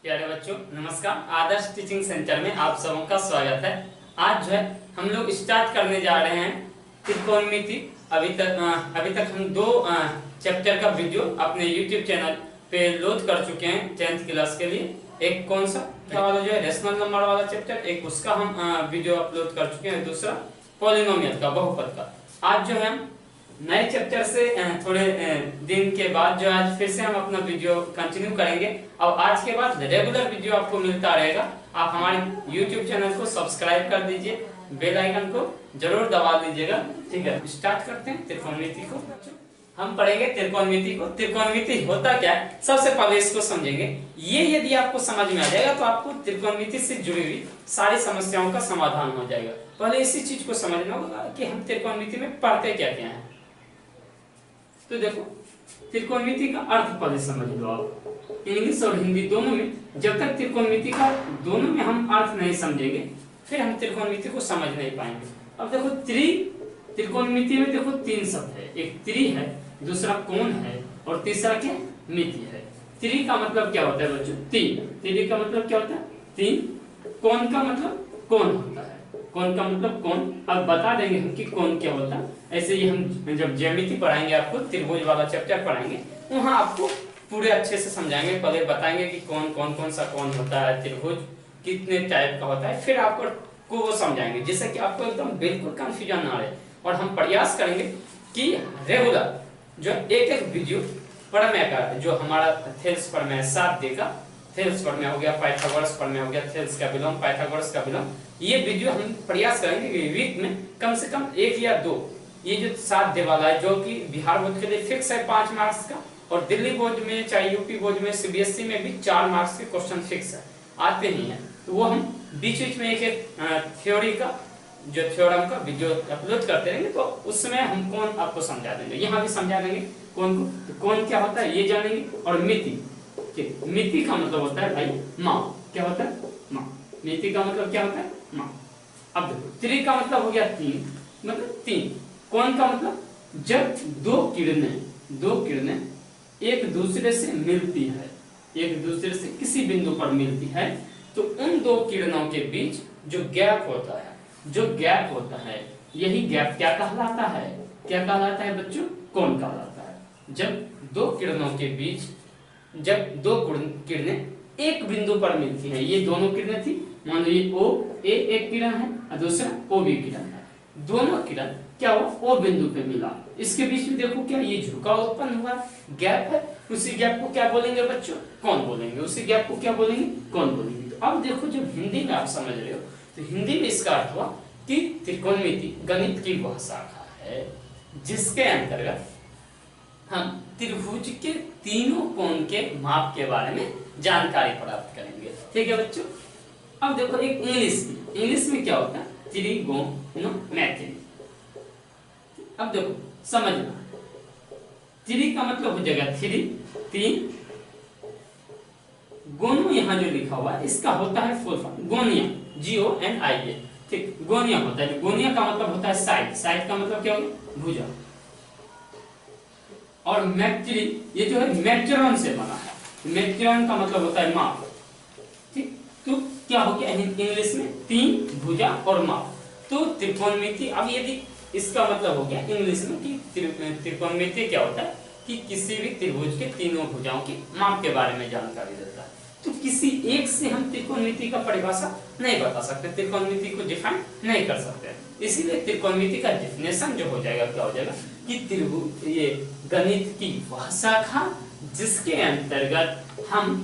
प्यारे बच्चों नमस्कार। आदर्श टीचिंग सेंटर में आप सबों का स्वागत है। आज जो है हम लोग स्टार्ट करने जा रहे हैं त्रिकोणमिति। अभी तक हम दो चैप्टर का वीडियो अपने YouTube चैनल पे लोड कर चुके हैं 10th क्लास के लिए। एक कौन सा वाला जो है रेशनल नंबर वाला चैप्टर, एक उसका हम वीडियो अपलोड कर चुके हैं, दूसरा पॉलिनोमियल का, बहुपद का। आज जो है हम नए चैप्टर से थोड़े दिन के बाद जो आज फिर से हम अपना वीडियो कंटिन्यू करेंगे और आज के बाद रेगुलर वीडियो आपको मिलता रहेगा। आप हमारे YouTube चैनल को सब्सक्राइब कर दीजिए, बेल आइकन को जरूर दबा दीजिएगा। ठीक है, स्टार्ट करते हैं त्रिकोणमिति को। हम पढ़ेंगे त्रिकोणमिति को। त्रिकोणमिति होता क्या है, सबसे पहले इसको समझेंगे। ये यदि आपको समझ में आ जाएगा तो आपको त्रिकोणमिति से जुड़ी हुई सारी समस्याओं का समाधान हो जाएगा। पहले इसी चीज को समझना होगा कि हम त्रिकोणमिति में पढ़ते क्या क्या है। तो देखो, त्रिकोणमिति का अर्थ पहले समझ लो आप। इंग्लिश और हिंदी दोनों में, जब तक त्रिकोणमिति का दोनों में हम अर्थ नहीं समझेंगे फिर हम त्रिकोणमिति को समझ नहीं पाएंगे। अब देखो, त्रिकोणमिति में देखो तीन शब्द है, एक त्रि है, दूसरा कोण है और तीसरा क्या, मिति है। त्रि का मतलब क्या होता है बच्चों, तीन। त्रि का मतलब क्या होता है, तीन। कोण का मतलब कोण होता है, कोण का मतलब कोण। अब बता देंगे हम कि कोण क्या होता है। ऐसे ही हम जब ज्यामिति पढ़ाएंगे, आपको त्रिभुज वाला चैप्टर पढ़ाएंगे, वहां आपको पूरे अच्छे से समझाएंगे। पहले बताएंगे कि कौन सा कोण होता है, त्रिभुज कितने टाइप का होता है, फिर आपको वो समझाएंगे जिससे कि आपको एकदम बिल्कुल कंफ्यूजन ना रहे। और हम प्रयास करेंगे कि रेगुलर जो एक वीडियो प्रमेय का, जो हमारा थेल्स प्रमेय 7 देगा, थेल्स प्रमेय हो गया, पाइथागोरस प्रमेय हो गया, थेल्स का विलोम, पाइथागोरस का विलोम, ये वीडियो हम प्रयास करेंगे कि वीक में कम से कम 1 या 2, ये जो 7 दे वाला है, जो कि बिहार बोर्ड के लिए फिक्स है 5 मार्क्स का, और दिल्ली बोर्ड में चाहे यूपी बोर्ड में सीबीएसई में भी 4 मार्क्स के क्वेश्चन फिक्स है, आते ही हैं। तो वो हम बीच में एक थ्योरी का, जो थ्योरम का वीडियो अपलोड करते रहेंगे, तो उस समय हम कोण आपको समझा देंगे, यहाँ भी समझा देंगे कोण को। तो कोण क्या होता है ये जानेंगे। और मिति, मिति का मतलब होता है भाई माप। क्या होता है, माप। मिति का मतलब क्या होता है, माप। अब देखो, त्रि का मतलब हो गया तीन, मतलब तीन। कोण का मतलब जब दो किरणें एक दूसरे से मिलती है, एक दूसरे से किसी बिंदु पर मिलती है, तो उन दो किरणों के बीच जो गैप होता है, यही गैप क्या कहलाता है, क्या कहलाता है बच्चों, कोण कहलाता है। जब दो किरणों के बीच, जब दो किरणें एक बिंदु पर मिलती हैं, ये दोनों किरणें थी, मान लो ये ओ ए एक किरण है और दूसरा ओ बी किरण है, दोनों किरण क्या हुआ, ओ बिंदु पे मिला, इसके बीच में देखो क्या ये झुकाव उत्पन्न हुआ, गैप है, उसी गैप को क्या बोलेंगे बच्चों, कोण बोलेंगे, उसी गैप को क्या बोलेंगे, कोण बोलेंगे। तो अब देखो, जब हिंदी में आप समझ रहे हो तो हिंदी में इसका अर्थ हुआ कि त्रिकोणमिति गणित की वह शाखा है जिसके अंतर्गत हम त्रिभुज के तीनों कोण के माप के बारे में जानकारी प्राप्त करेंगे। ठीक है बच्चों। अब देखो, एक इंग्लिश में क्या होता है, त्रिगोणमिति। अब देखो समझना, त्रि का मतलब हो जाएगा थ्री, तीन। गोनो यहाँ जो लिखा हुआ है इसका होता है फुल फॉर्म गोनिया, GONIA। ठीक, गोनिया होता है। गोनिया का मतलब होता है साइड, साइड का मतलब क्या होगा, भुजा। और मैट्री, ये जो है मैट्रियन से बना है, मैट्रियन का मतलब होता है माप। ठीक, तो क्या हो गया इंग्लिश में, तीन, भुजा और माप। तो त्रिकोणमिति, अब यदि इसका मतलब हो गया इंग्लिश में कि त्रिकोणमिति क्या होता है कि किसी भी त्रिभुज के तीनों भुजाओं की माप के बारे में जानकारी देता है। तो किसी एक से हम त्रिकोणमिति का परिभाषा नहीं बता सकते, त्रिकोणमिति को डिफाइन नहीं कर सकते। इसीलिए त्रिकोणमिति का डेफिनेशन जो हो जाएगा, क्या हो जाएगा कि त्रिभुज, ये गणित की वह शाखा जिसके अंतर्गत हम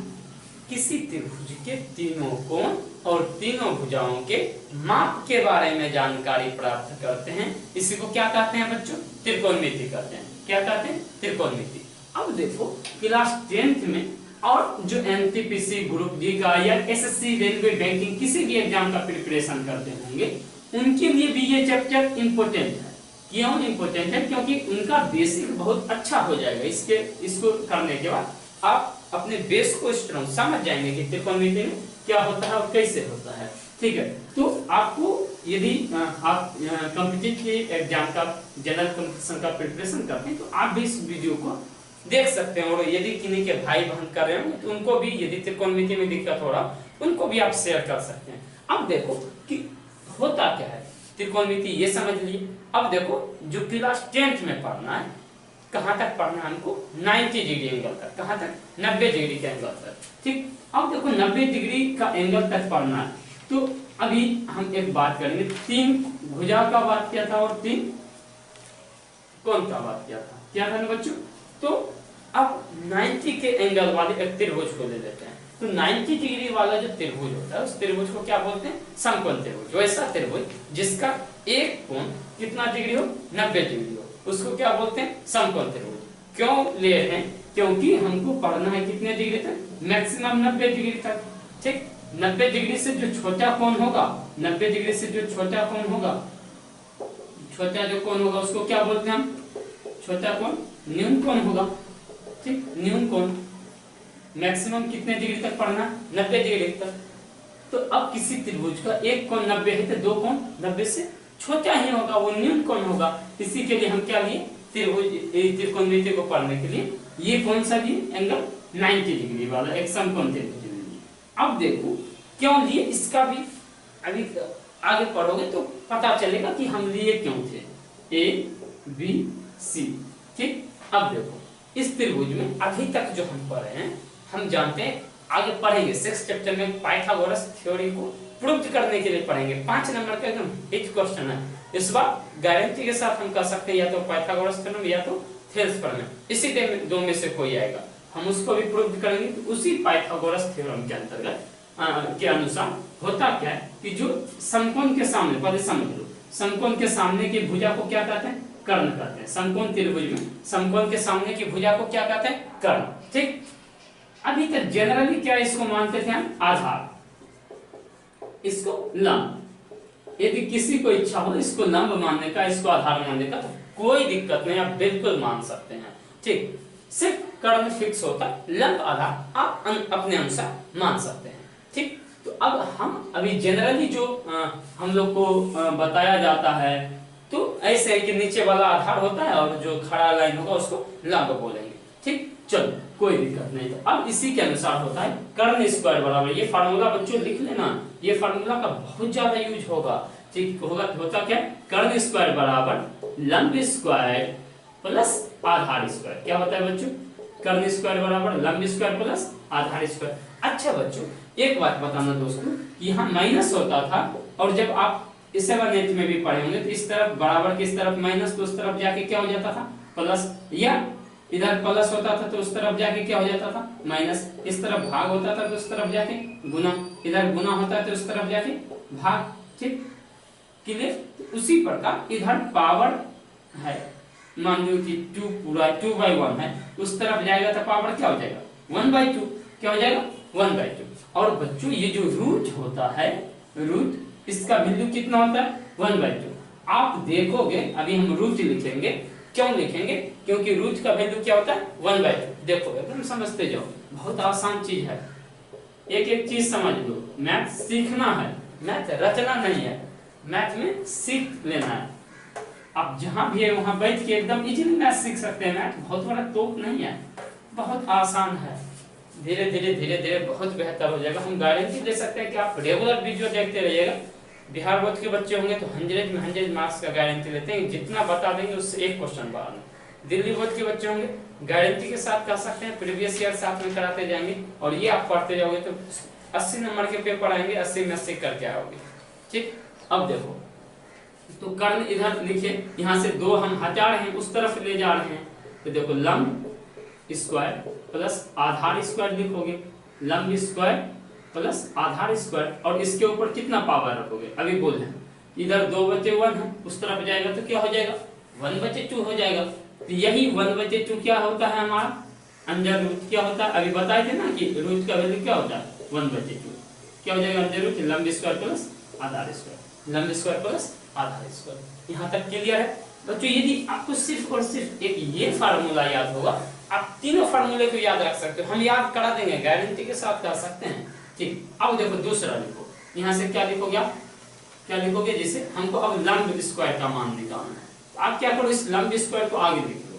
किसी त्रिभुज के तीनों कोण और तीनों भुजाओं के माप के बारे में जानकारी प्राप्त करते हैं, इसी को क्या कहते हैं बच्चों, त्रिकोणमिति कहते हैं। क्या कहते हैं, त्रिकोणमिति। अब देखो, क्लास 10th में और जो NTPC ग्रुप डी का या SSC रेलवे बैंकिंग किसी भी एग्जाम का प्रिपरेशन करते होंगे, उनके लिए भी ये चैप्टर इंपॉर्टेंट है। क्यों इंपॉर्टेंट है, क्योंकि उनका बेसिक बहुत अच्छा हो जाएगा। इसको करने के बाद आप अपने बेस को स्ट्रॉन्ग समझ जाएंगे कि त्रिकोणमिति में क्या होता है और कैसे होता है। ठीक है, तो आपको यदि आप कॉम्पिटिटिव एग्जाम का, जनरल कॉम्पिटिशन का प्रिपरेशन करते हैं, तो आप भी इस वीडियो को देख सकते हैं। और यदि किन्हीं के भाई बहन कर रहे हो तो उनको भी, यदि त्रिकोणमिति में दिक्कत हो रहा उनको भी आप शेयर कर सकते हैं। अब देखो कि होता क्या है त्रिकोणमिति, ये समझ लिए। अब देखो जो क्लास 10th में पढ़ना है, कहाँ तक पढ़ना है हमको, 90 डिग्री एंगल तक। कहाँ तक, 90 डिग्री के एंगल तक। ठीक, अब देखो 90 डिग्री का एंगल तक पढ़ना है। तो अभी हम एक बात करेंगे, 3 भुजा का बात किया था और 3 कोण का बात किया था, क्या था ना बच्चों। तो अब 90 के एंगल वाले एक त्रिभुज को ले लेते हैं। तो 90 डिग्री वाला जो त्रिभुज होता है उस त्रिभुज को क्या बोलते हैं, समकोण त्रिभुज। वैसा त्रिभुज जिसका एक कोण कितना डिग्री हो, 90 डिग्री हो, उसको क्या बोलते हैं, समकोण त्रिभुज। क्यों ले रहे हैं, क्योंकि हमको पढ़ना है कितने डिग्री तक, मैक्सिमम 90 डिग्री तक। ठीक, 90 डिग्री से जो छोटा कोण होगा, 90 डिग्री से जो छोटा कोण होगा, छोटा जो कोण होगा उसको क्या बोलते हैं हम, छोटा कोण न्यून कोण होगा। ठीक, न्यून कोण। मैक्सिमम कितने डिग्री तक पढ़ना, 90 डिग्री तक। तो अब किसी त्रिभुज का एक कोण 90 है तो दो कोण 90 से छोटा ही होगा, वो न्यून कोण होगा। इसी के लिए हम क्या लिए, त्रिभुज त्रिकोणमिति को पढ़ने के लिए ये कौन सा लिए, एंगल 90 डिग्री वाला एक समकोण त्रिभुज लिए। अब देखो क्यों लिए, इसका भी अभी आगे पढ़ोगे तो पता चलेगा कि हम लिए क्यों थे, ए बी सी। ठीक, अब देखो इस त्रिभुज में अभी तक जो हम पढ़े हैं, हम जानते हैं, आगे पढ़ेंगे 6th चैप्टर में पाइथागोरस थ्योरी को प्रूव करने के लिए पढ़ेंगे। 5 नंबर का एकदम हिट क्वेश्चन है। इस बार गारंटी के साथ हम कर सकते हैं या तो पाइथागोरस थ्योरम या तो थेल्स प्रमेय, इसी दो में से कोई आएगा। हम उसको भी प्रूव करेंगे। तो उसी पाइथागोरस थ्योरम के अंतर्गत के अनुसार होता क्या है कि जो समकोण के सामने, पहले समझ लो, समकोण के सामने की भुजा को क्या कहते हैं, कर्ण कहते हैं। समकोण त्रिभुज में समकोण के सामने की भुजा को क्या कहते हैं, कर्ण। ठीक, अभी तक जनरली क्या इसको मानते थे हम, आधार, इसको लंब। यदि किसी को इच्छा हो इसको लंब मानने का, इसको आधार मानने का, तो कोई दिक्कत नहीं, आप बिल्कुल मान सकते हैं। ठीक, सिर्फ कर्ण फिक्स होता है, लंब आधार आप अपने अनुसार मान सकते हैं। ठीक, तो अब हम अभी जनरली जो हम लोग को बताया जाता है, तो ऐसे है कि नीचे वाला आधार होता है और जो खड़ा लाइन होगा उसको लंब बोलेंगे। ठीक, चलो कोई दिक्कत नहीं। तो अब इसी के अनुसार होता है कर्ण स्क्वायर बराबर, ये फार्मूला बच्चों लिख लेना, ये फार्मूला का बहुत ज्यादा यूज होगा। ठीक, होगा होता क्या, कर्ण स्क्वायर बराबर लंब स्क्वायर प्लस आधार स्क्वायर। क्या होता है बच्चों, कर्ण स्क्वायर बराबर लंब स्क्वायर प्लस आधार स्क्वायर। अच्छा बच्चों एक बात बताना दोस्तों, यहाँ माइनस होता था और जब आप इस 7th 8th में भी पढ़े होंगे तो इस तरफ बराबर की इस तरफ माइनस, तो उस तरफ जाके क्या हो जाता था, प्लस, या इधर प्लस होता था तो उस तरफ जाके क्या हो जाता था, माइनस। इस तरफ भाग होता था तो उस तरफ जाके गुना, इधर गुना होता है तो उस तरफ जाके भाग। ठीक, क्लियर। उसी प्रकार इधर पावर है, मान लो कि 2 पूरा 2/1 है, उस तरफ जाएगा तो पावर क्या हो जाएगा, 1/2। क्या हो जाएगा, 1/2। और बच्चों ये जो रूट होता है, रूट, इसका वैल्यू कितना होता है, 1/2। आप देखोगे अभी हम रूट लिखेंगे, क्यों लिखेंगे, क्योंकि रूट का वैल्यू क्या होता है, 1/2। देखो एकदम समझते जाओ, बहुत आसान चीज है। एक एक चीज समझ लो, मैथ सीखना है, मैथ रचना नहीं है, मैथ में सीख लेना है। आप जहां भी है वहां बैठ के एकदम इजीली मैथ सीख सकते हैं। मैथ बहुत बड़ा तोप नहीं है, बहुत आसान है। धीरे धीरे धीरे धीरे बहुत बेहतर हो जाएगा। हम गारंटी दे सकते हैं कि आप रेगुलर वीडियो देखते रहिएगा। बिहार बोर्ड के बच्चे होंगे तो 100 में 100 मार्क्स का गारंटी लेते हैं, जितना बता देंगे उससे एक क्वेश्चन बाहर। दिल्ली बोर्ड के बच्चे होंगे गारंटी के साथ कह सकते हैं, प्रीवियस ईयर साथ में कराते जाएंगे और ये आप पढ़ते जाओगे तो 80 नंबर के पेपर आएंगे, 80 में 80 करके आओगे। ठीक, अब देखो तो कर्ण इधर लिखे, यहाँ से 2 हम हटा रहे हैं, उस तरफ ले जा रहे हैं, तो देखो लंब स्क्वायर प्लस आधार स्क्वायर लिखोगे, लंब स्क्वायर प्लस आधार स्क्वायर, और इसके ऊपर कितना पावर रखोगे, अभी बोल रहे हैं इधर 2/1 है, उस तरफ जाएगा तो क्या हो जाएगा, 1/2 हो जाएगा। तो यही 1/2 क्या होता है हमारा, अंडर रूट क्या होता है, अभी बताए थे ना कि रूट का वैल्यू क्या होता है, 1/2। क्या हो जाएगा, अंडर रूट लंब स्क्वायर प्लस आधार स्क्वायर, लंब स्क्वायर प्लस आधार स्क्वायर। यहाँ तक क्लियर है बच्चों। यदि आपको सिर्फ और सिर्फ एक ये फार्मूला याद होगा, आप तीनों फार्मूले को याद रख सकते हो, हम याद करा देंगे, गारंटी के साथ कर सकते हैं। ठीक, अब देखो दूसरा लिखो, यहाँ से क्या लिखोगे आप, क्या लिखोगे, जैसे हमको अब लंब स्क्वायर का मान निकालना है, आप क्या करो, इस लंब स्क्वायर को आगे लिख लो।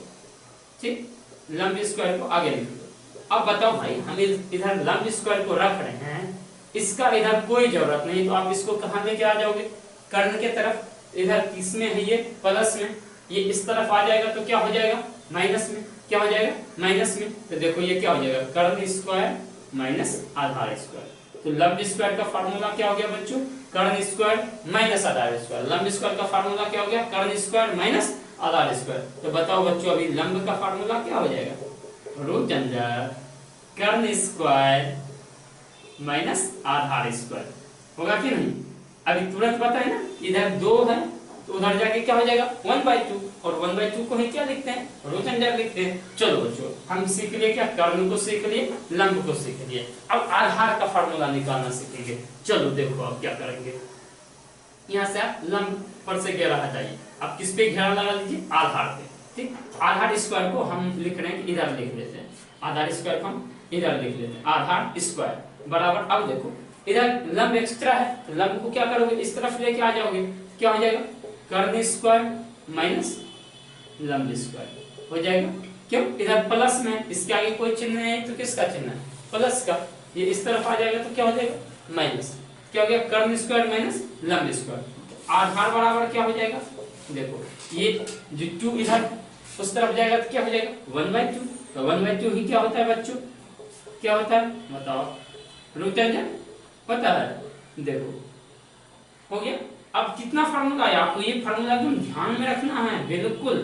ठीक, लंब स्क्वायर को आगे लिख दो। अब बताओ भाई, हम इधर लंब स्क्वायर को रख रहे हैं, इसका इधर कोई जरूरत नहीं, तो आप इसको कहाँ लेके आ जाओगे, कर्ण के तरफ। इधर किसमें है ये, प्लस में, ये इस तरफ आ जाएगा तो क्या हो जाएगा, माइनस में। क्या हो जाएगा, माइनस में। तो देखो ये क्या हो जाएगा, कर्ण स्क्वायर माइनस आधार स्क्वायर। तो लंब स्क्वायर का फार्मूला क्या हो गया बच्चों, कर्ण स्क्वायर माइनस आधार स्क्वायर। लंब स्क्वायर का फार्मूला क्या हो गया, कर्ण स्क्वायर माइनस आधार स्क्वायर। तो बताओ बच्चों, अभी लंब का फार्मूला क्या हो जाएगा, रूट अंडर कर्ण स्क्वायर माइनस आधार स्क्वायर होगा कि नहीं। अभी तुरंत पता है ना, इधर 2 है तो उधर जाके क्या हो जाएगा 1/2, और 1/2 को ही क्या लिखते हैं, रूट अंडर लिखते हैं। चलो बच्चों, हम सीख लिए क्या, कर्ण को सीख लिए, लंब को सीख लिए। अब आधार का फार्मूला निकालना सीखेंगे। चलो देखो अब क्या करेंगे, यहाँ से आप लंब पर से घेरा हटाइए, अब किस पे घेरा लगा लीजिए, आधार पे। ठीक, आधार स्क्वायर को हम लिख रहे हैं कि इधर लिख लेते हैं, आधार स्क्वायर को हम इधर लिख लेते हैं, आधार स्क्वायर बराबर। अब देखो इधर लंब एक्स्ट्रा है, तो लंब को क्या करोगे, इस तरफ लेके आ जाओगे, क्या हो जाएगा, कर्ण स्क्वायर माइनस लंब स्क्वायर हो जाएगा। क्यों, इधर प्लस में, इसके आगे कोई चिन्ह नहीं है तो किसका चिन्ह है, प्लस का। ये इस तरफ आ जाएगा तो क्या हो जाएगा, माइनस। क्या हो गया, कर्ण स्क्वायर माइनस लंब स्क्वायर। आधार बराबर क्या हो जाएगा, देखो ये जो 2 इधर उस तरफ जाएगा तो क्या हो जाएगा 1/2। तो 1/2 ही क्या होता है बच्चों, क्या होता है बताओ, रूट अंडर पता है। देखो हो गया। अब कितना फार्मूला है, आपको ये फार्मूला एकदम ध्यान में रखना है, बिल्कुल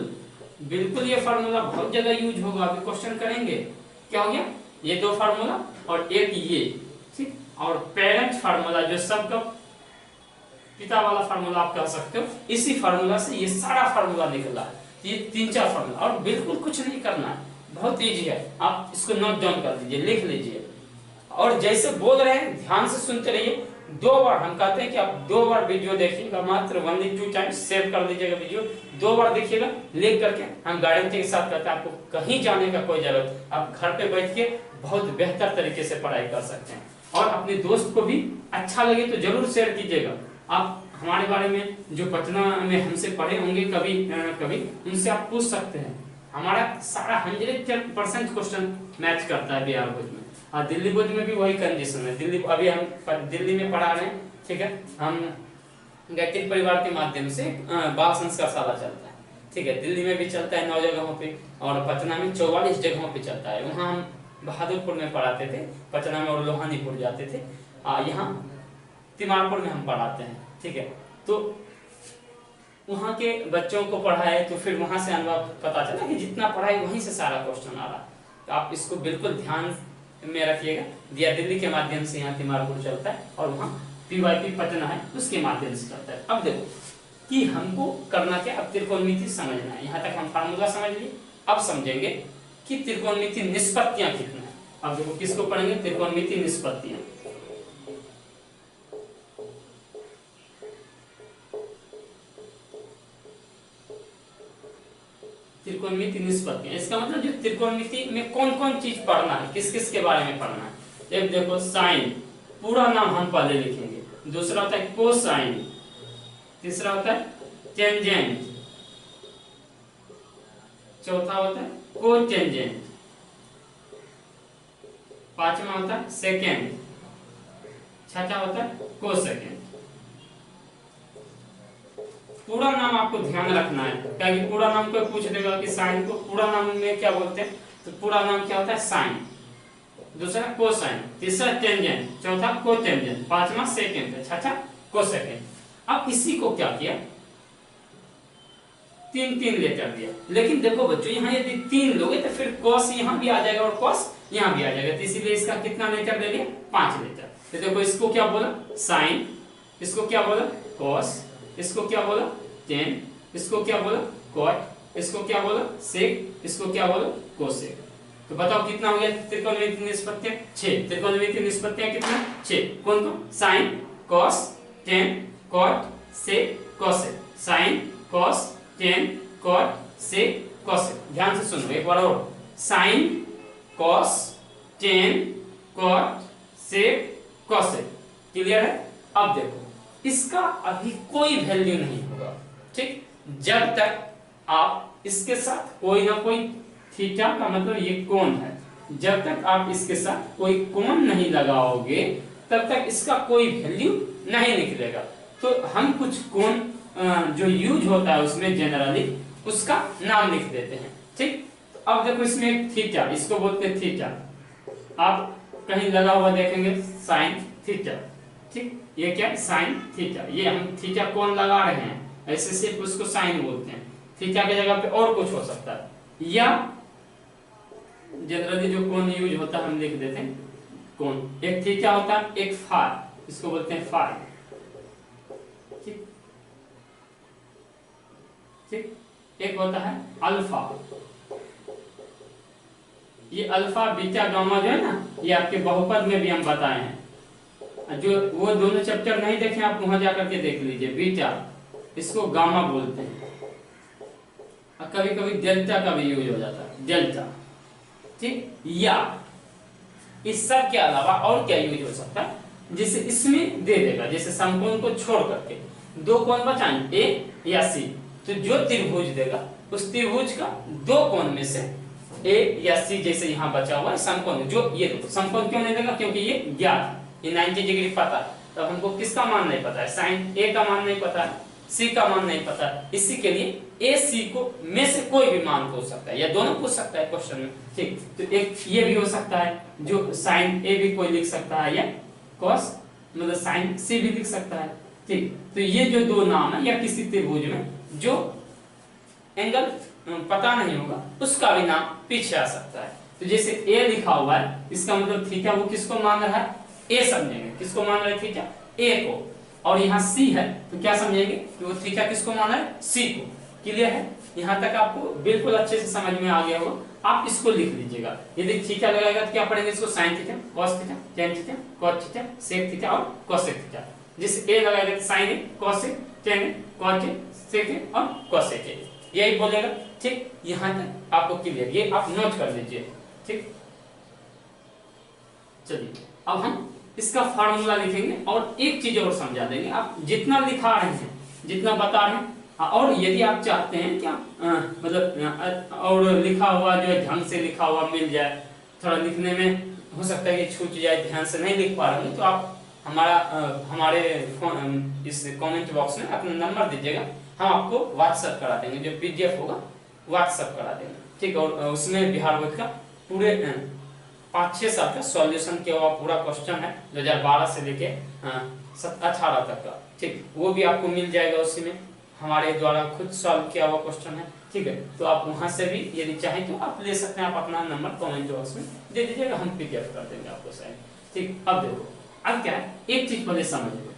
बिल्कुल। ये फार्मूला बहुत जगह यूज होगा, अभी क्वेश्चन करेंगे। क्या हो गया, ये 2 फार्मूला और एक ये, ठीक। और पेरेंट फार्मूला जो सबका पिता वाला फार्मूला आप कह सकते हो, इसी फार्मूला से ये सारा फार्मूला निकला है। ये 3-4 फार्मूला, और बिल्कुल कुछ नहीं करना है, बहुत इजी है। आप इसको नोट डाउन कर लीजिए, लिख लीजिए, और जैसे बोल रहे हैं ध्यान से सुनते रहिए। 2 बार हम कहते हैं कि आप 2 बार वीडियो देखिएगा, मात्र 1-2 टाइम्स सेव कर लीजिएगा वीडियो, 2 बार देखिएगा, लिख करके। हम गारंटी के साथ कहते हैं आपको कहीं जाने का कोई जरूरत, आप घर पे बैठ के बहुत बेहतर तरीके से पढ़ाई कर सकते हैं। और अपने दोस्त को भी अच्छा लगे तो जरूर शेयर कीजिएगा। आप हमारे बारे में जो पटना में हमसे पढ़े होंगे कभी कभी, उनसे आप पूछ सकते हैं। हमारा सारा 100% क्वेश्चन मैच करता है बिहार बोर्ड में। हाँ, दिल्ली बोर्ड में भी वही कंडीशन है। दिल्ली अभी हम दिल्ली में पढ़ा रहे हैं, ठीक है। हम गायत्री परिवार के माध्यम से बाल संस्कार शाला चलता है, ठीक है। दिल्ली में भी चलता है 9 जगहों पे, और पटना में 44 जगहों पे चलता है। वहाँ हम बहादुरपुर में पढ़ाते थे, पटना में, और लोहानीपुर जाते थे। यहाँ तिमारपुर में हम पढ़ाते हैं, ठीक है। तो वहाँ के बच्चों को पढ़ाए तो फिर वहाँ से अनुभव पता चला कि जितना पढ़ाई वहीं से सारा क्वेश्चन आ रहा। तो आप इसको बिल्कुल ध्यान में रखिएगा। दिया दिल्ली के माध्यम से यहाँ तिमारपुर चलता है, और वहाँ PYP पटना है उसके माध्यम से चलता है। अब देखो कि हमको करना क्या, अब त्रिकोणमिति समझना है। यहाँ तक हम फार्मूला समझ लिए, अब समझेंगे कि त्रिकोणमिति निष्पत्तियां कितना है। अब देखो किसको पढ़ेंगे, त्रिकोणमिति निष्पत्तियां। त्रिकोणमिति निष्पत्तियां, इसका मतलब जो त्रिकोणमिति में कौन कौन चीज पढ़ना है, किस किस के बारे में पढ़ना है। एक देखो साइन, पूरा नाम हम पहले लिखेंगे। दूसरा होता है कोसाइन, तीसरा होता है टेंजेंट, चौथा होता है कोटेंजेंट, पांचवा होता है सेकेंड, छठा होता है कोसेकेंड। पूरा नाम आपको ध्यान रखना है, क्योंकि पूरा नाम कोई पूछ देगा कि साइन को पूरा नाम में क्या बोलते हैं, तो पूरा नाम क्या होता है साइन, दूसरा कोसाइन, तीसरा टेंजेंट, चौथा कोटेंजेंट, पांचवा सेकेंड, छठा कोसेकेंड। अब इसी को क्या किया, 3 लेटर दिया। लेकिन देखो बच्चों, यहाँ यदि 3 लोगे तो फिर कॉस यहाँ भी आ जाएगा और कॉस यहाँ भी आ जाएगा, तो इसीलिए इसका कितना लेटर ले लिया, 5 लेटर। तो देखो इसको क्या बोला साइन, इसको क्या बोला कॉस, इसको क्या बोला टेन, इसको क्या बोला कॉट, इसको क्या बोला सेक, इसको क्या बोला कोसेक। तो बताओ कितना हो गया त्रिकोणमिति निष्पत्तियां, 6। त्रिकोणमिति निष्पत्तियां कितना, 6। कौन कौन, sine, cos, tan, cot, sec, cosec. Sine, cos, tan, cot, sec, cosec. ध्यान से सुनो एक बार और, sine, cos, tan, cot, sec, cosec. Clear है। अब देखो इसका अभी कोई वैल्यू नहीं होगा, ठीक, जब तक आप इसके साथ कोई ना कोई थीटा का मतलब ये कोण है। जब तक आप इसके साथ कोई कोण नहीं लगाओगे तब तक इसका कोई वैल्यू नहीं निकलेगा। तो हम कुछ कोण जो यूज होता है उसमें जनरली उसका नाम लिख देते हैं। ठीक, अब देखो इसमें एक थीटा, इसको बोलते हैं थीटा। आप कहीं लगा हुआ देखेंगे साइन थीटा। ठीक, ये क्या है? Sine theta. ये हम थीटा कोण लगा रहे हैं, ऐसे सिर्फ उसको साइन बोलते हैं। थीटा की जगह पे और कुछ हो सकता है, या जनरली जो कोण यूज होता है हम लिख देते हैं कोण। एक थीटा होता है, एक फाई, इसको बोलते हैं फाई। ठीक ठीक, एक होता है अल्फा। ये अल्फा बीटा गामा जो है ना, ये आपके बहुपद में भी हम बताए हैं। जो वो दोनों चैप्टर नहीं देखे आप वहां जाकर के देख लीजिए। बीटा इसको गामा बोलते हैं, और कभी कभी डेल्टा का भी यूज हो जाता है, डेल्टा। ठीक, या इस सब के अलावा और क्या यूज हो सकता है, जिसे इसमें दे देगा, जैसे समकोण को छोड़ करके दो कोण बचाएं ए या सी, तो जो त्रिभुज देगा उस त्रिभुज का दो कोण में से ए या सी, जैसे यहाँ बचा हुआ है समकोण, जो ये देखो समकोण क्यों नहीं देगा, क्योंकि ये ज्ञात, ये 90 डिग्री पता है। तब हमको किसका मान नहीं पता है, साइन ए का मान नहीं पता है, सी का मान नहीं पता है। इसी के लिए ए सी को में से कोई भी मान पूछ सकता है, या दोनों पूछ सकता है क्वेश्चन में। ठीक, तो एक ये भी हो सकता है, जो साइन ए भी कोई लिख सकता है, या कॉस मतलब साइन सी भी लिख सकता है। ठीक, तो ये जो दो नाम है, या किसी त्रिभुज में जो एंगल पता नहीं होगा उसका भी नाम पीछे आ सकता है। तो जैसे ए लिखा हुआ है, इसका मतलब थीटा वो किसको मान रहा है, ए समझेंगे। किसको मान रहा है थीटा, ए को। और यहाँ सी है तो क्या समझेंगे कि वो थीटा किसको मान रहा है, सी को। क्लियर है? यहाँ तक आपको बिल्कुल अच्छे से समझ में आ गया होगा। आप इसको लिख लीजिएगा। यदि थीटा लगाएगा तो क्या पढ़ेंगे इसको, sine theta, cos theta, tan theta, cot theta, sec theta और कोसेक थीटा। जैसे ए लगाएगा तो sine A, cosec, tan A, cot A, sec A और कोसेक ए, यही बोलेगा। ठीक, यहाँ तक आपको क्लियर, ये आप नोट कर लीजिए। ठीक, चलिए अब हम इसका फार्मूला लिखेंगे और एक चीज और समझा देंगे। आप जितना लिखा रहे हैं, जितना बता रहे हैं, और यदि आप चाहते हैं क्या मतलब और लिखा हुआ जो है ढंग से लिखा हुआ मिल जाए, थोड़ा लिखने में हो सकता है कि छूट जाए, ध्यान से नहीं लिख पा रहे हैं, तो आप हमारे इस कमेंट बॉक्स में अपना नंबर दीजिएगा, हम आपको व्हाट्सएप करा देंगे। जो पीडीएफ होगा व्हाट्सएप करा देंगे। ठीक, और उसमें बिहार बोर्ड का पूरे 5-6 साल का सॉल्यूशन किया हुआ पूरा क्वेश्चन है, 2012 से लेके 18 तक का। ठीक, वो भी आपको मिल जाएगा, उसी में हमारे द्वारा खुद सॉल्व किया हुआ क्वेश्चन है। ठीक है, तो आप वहां से भी यदि चाहें तो आप ले सकते हैं। आप अपना नंबर कमेंट बॉक्स में दे दीजिएगा, हम पीडीएफ कर देंगे आपको साइन। ठीक, अब देखो अब क्या है, एक चीज पहले समझ लो,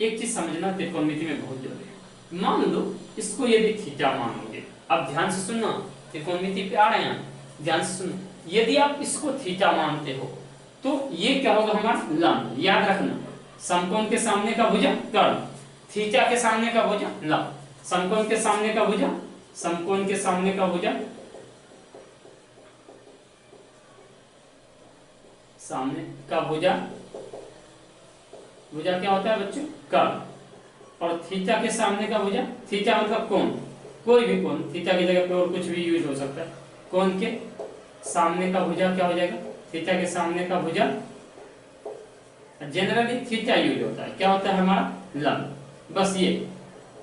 एक चीज समझना त्रिकोणमिति में बहुत जरूरी है। मान लो इसको यदि थीटा मानोगे, अब ध्यान से सुनना, त्रिकोणमिति पे आ रहे हैं, ध्यान से सुनना। यदि आप इसको थीटा मानते हो तो ये क्या होगा, हमारा लंब। याद रखना, समकोण के सामने का भुजा कर्ण, थीटा के सामने का भुजा लंब। समकोण के सामने का भुजा, समकोण के सामने का भुजा, सामने का भुजा, भुजा क्या होता है बच्चों, कर्ण। और थीटा के सामने का भुजा, थीटा मतलब कोण, कोई भी कोण, थीटा की जगह पे और कुछ भी यूज हो सकता है। कोण के सामने का भुजा क्या हो जाएगा, थीटा के सामने का भुजा, जनरली थीटा यूज होता है, क्या होता है हमारा लंब। बस ये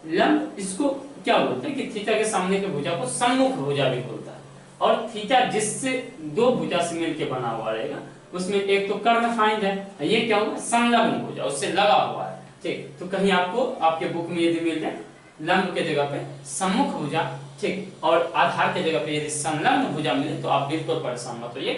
लंब, इसको क्या बोलते हैं कि थीटा के सामने के भुजा को सम्मुख भुजा भी बोलता है। और थीटा जिससे दो भुजा से मिलकर बना हुआ रहेगा, उसमें एक तो कर्ण फाइंड है, ये क्या होगा संलग्न भुजा, उससे लगा हुआ है। ठीक, तो कहीं आपको आपके बुक में यदि मिल जाए लंब के जगह पे सम्मुख भुजा, ठीक, और आधार के जगह पे यदि संलग्न भुजा मिले तो आप बिल्कुल परेशान मत होइए।